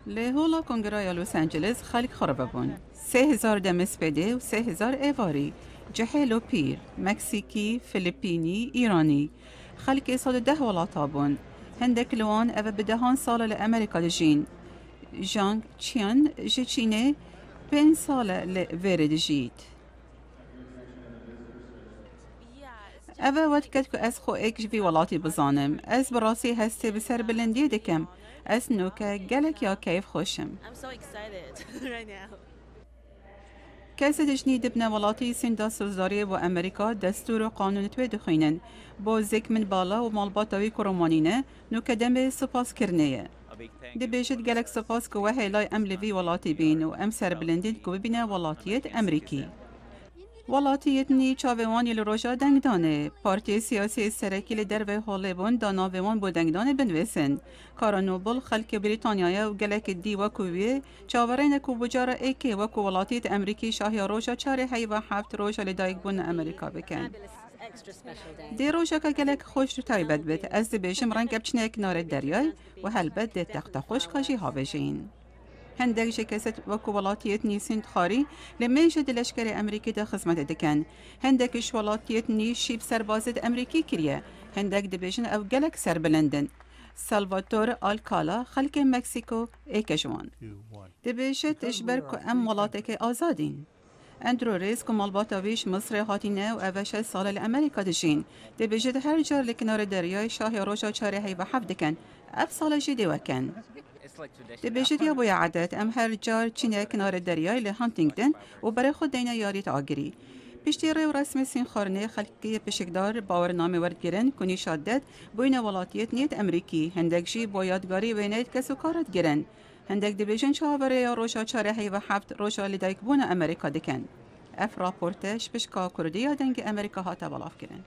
لهولا کنگرای لوس آنجلس خلق خرابه بون 3000 دمسپده و 3000 ایواری جهل و پیر مکسیکی فیلیپینی ایرانی خلق 110 ولاتا بون هندک لوان او بدهان سال لامریکا دجین جانگ چیان جچینه 5 سال لورد جید اوه وقت کد که از خو ایک جوی ولاتی بزانم از براسی هسته بسر بلندی دکم از نوکه گلک یا کیف خوشم I'm so excited right now. کسی دشنی دبن ولاتی سندا سوزداری و امریکا دستور و قانون توی دخینن با ذک من بالا و مالباتاوی کرومانینه نوکه دم سپاس کرنیه دی بیشت گلک سپاس که وحی لای ام لوی ولاتی بین و ام سر بلندید که ببینه ولاتیت امریکی ولاتیت نی چاوانی لروژا دنگدانه پارتی سیاسی سرکی در و هالیبون داناوان بو دنگدانه بنویسن کارانوبل خلک بریتانیا و گلک دی و کویه چاورین کو بجار ایکی و کو ولاتیت امریکی شاهی روژا چاره هی و هفت روژا لدایک بون امریکا بکن Extra special day. دی روژا که گلک خوش رو تایبت بید از دی بیشم رنگ بچنه کنار دریای و هلبت دی تخت خوش کاجی ها بجین هندک جکست و کوالاتیت نیسند خاری لمیش دلشکر امریکی ده خدمت دکن هندکش ولاتیت نی شیب سربازد امریکی کریه هندک دبیشن او گلک سر بلندن سالواتور آلکالا خلک مکسیکو ایکجوان دبیشت اشبر که ام ولاتک آزادین اندرو ریس که مالباتاویش مصر هاتینه و اوش سال امریکا دجین دبیشت هر جار لکنار دریای شاه روشا چاره هی و حفظ دکن اف سال جدی وکن دبیشت یا بوی عادت ام هر جار چینه کنار دریای لهانتینگتن و برای خود دینا یاریت آگری پشتی ری و رسم سین خارنه خلقی پشکدار باورنامه ورد گرن کنی شادد بوین ولاتیت نیت امریکی هندک جی بایدگاری و نیت کسو کارت گرن هندک دبیشن چاوره یا روشا چاره هی و هفت روشا لدایک بون امریکا دکن اف راپورتش پشکا کردی یا دنگ امریکا ها تبالاف گرن